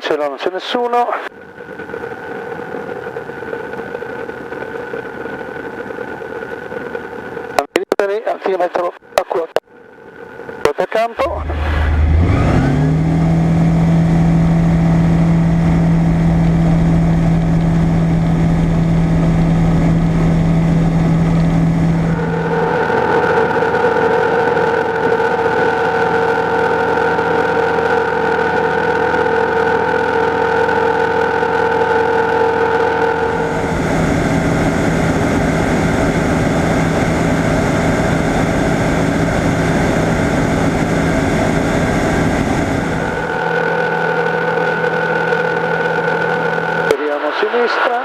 cielo non c'è nessuno. Altimetro a quota campo. Sinistra,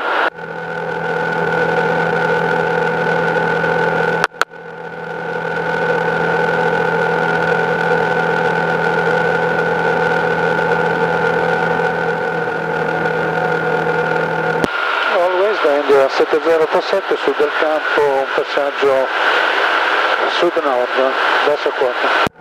always da India 7087 sud del campo, un passaggio sud-nord, basso quota.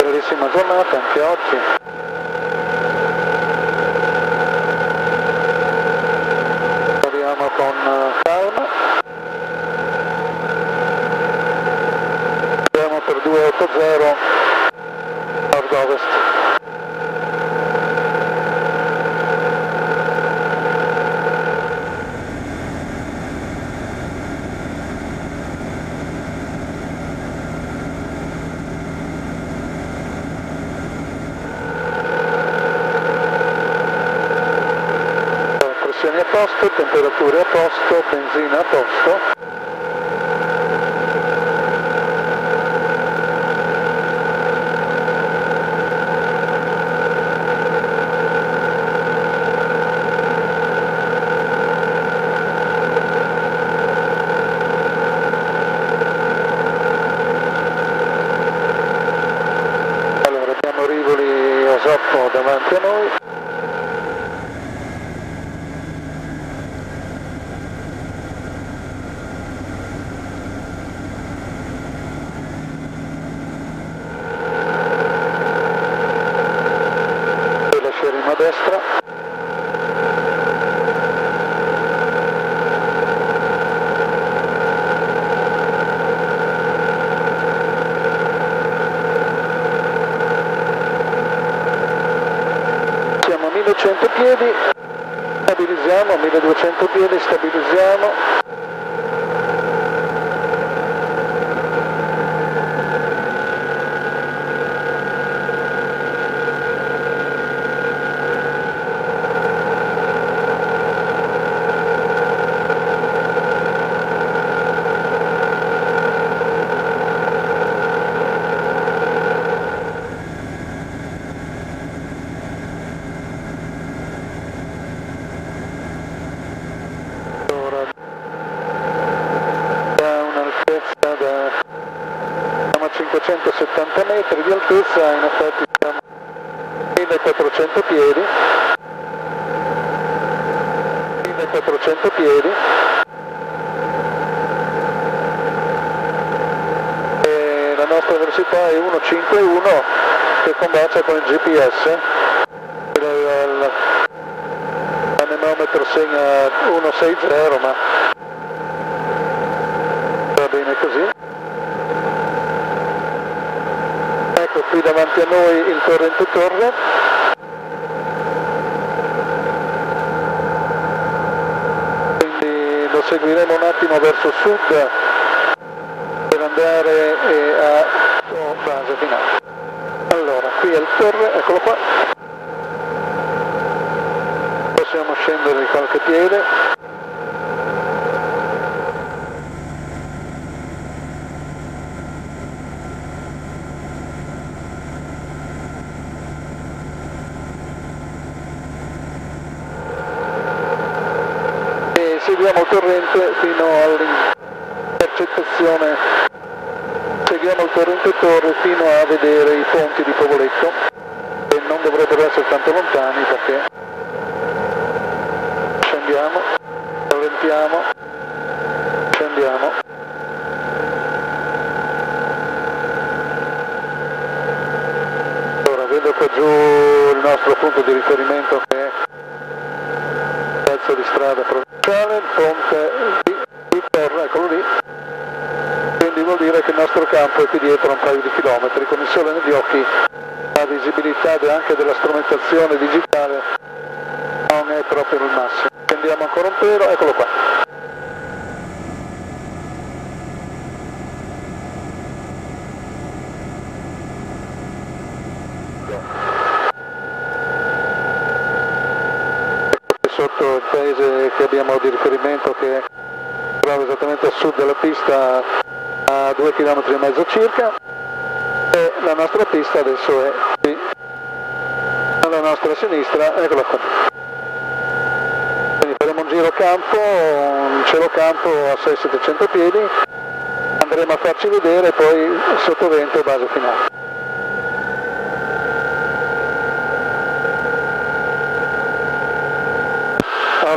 Bellissima giornata anche oggi. Proviamo con calma. Andiamo per 280 nord-ovest. Pressioni a posto, temperature a posto, benzina a posto. Allora abbiamo Rivoli Osoppo davanti a noi. A destra, siamo a 1100 piedi, stabilizziamo, a 1200 piedi stabilizziamo. Da un'altezza da 570 metri di altezza, in effetti siamo a 1400 piedi, 1400 piedi, e la nostra velocità è 151 che combacia con il GPS. L'anemometro segna 160, ma va bene così. Ecco qui davanti a noi il torrente Torre. Quindi lo seguiremo un attimo verso sud per andare a base finale. Allora, qui è il Torre, eccolo qua. Possiamo scendere di qualche piede. corrente fino all'intercettazione, seguiamo il torrente Torre fino a vedere i ponti di Povoletto, che non dovrebbero essere tanto lontani perché scendiamo, rallentiamo, scendiamo. Ora vedo qua giù il nostro punto di riferimento che è un pezzo di strada provinciale, il ponte di Torre, eccolo lì. Quindi vuol dire che il nostro campo è qui dietro un paio di chilometri, con il sole negli occhi la visibilità anche della strumentazione digitale non è proprio il massimo. Scendiamo ancora un pelo, eccolo qua. Sotto il paese che abbiamo di riferimento, che si trova esattamente a sud della pista, a 2,5 km circa, e la nostra pista adesso è qui alla nostra sinistra, eccola qua. Quindi faremo un giro campo, un cielo campo a 600-700 piedi, andremo a farci vedere poi sottovento base finale.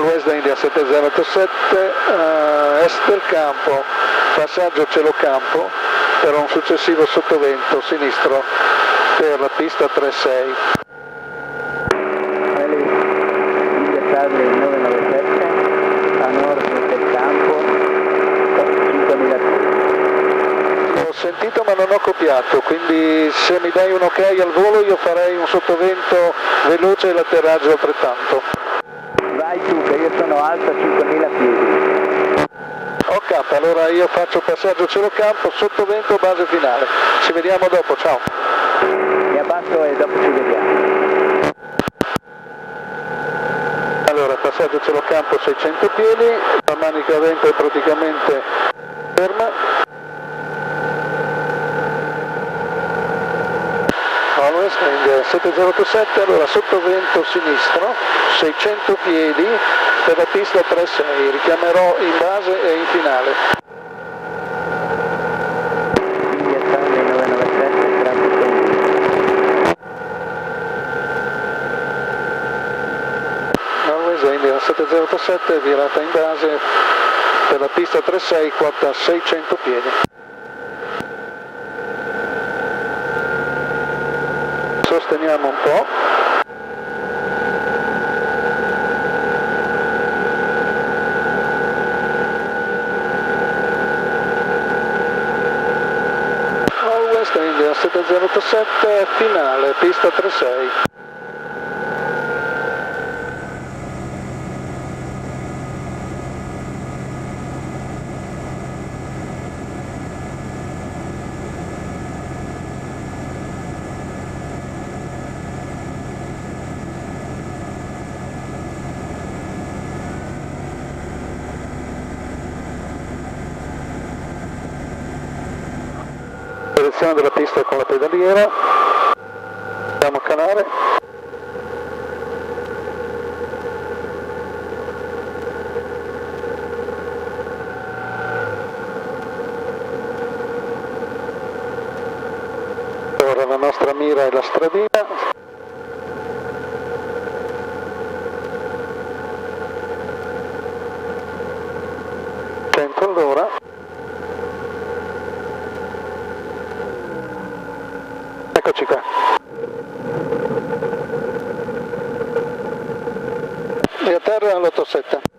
West India 7087, est del campo, passaggio cielo campo per un successivo sottovento sinistro per la pista 36. India Charlie 997, a nord del campo, 5000 piedi. Ho sentito ma non ho copiato, quindi se mi dai un ok al volo io farei un sottovento veloce e l'atterraggio altrettanto. Vai tu, che io sono alto a 5000 piedi. Ok, allora io faccio passaggio cielo campo, sottovento, base finale. Ci vediamo dopo, ciao. Mi abbasso e dopo ci vediamo. Allora, passaggio cielo campo 600 piedi, la manica a vento è praticamente ferma. Always India 7087, allora sottovento sinistro, 600 piedi per la pista 36, richiamerò in base e in finale. India Charlie 997, traffico India. Always India 7087, virata in base per la pista 36, quota 600 piedi. Sosteniamo un po'. West India 7087, finale, pista 36. Direzione della pista con la pedaliera, andiamo a canale. Ora la nostra mira è la stradina. 100 all'ora. Eccoci qua. E a terra l'87.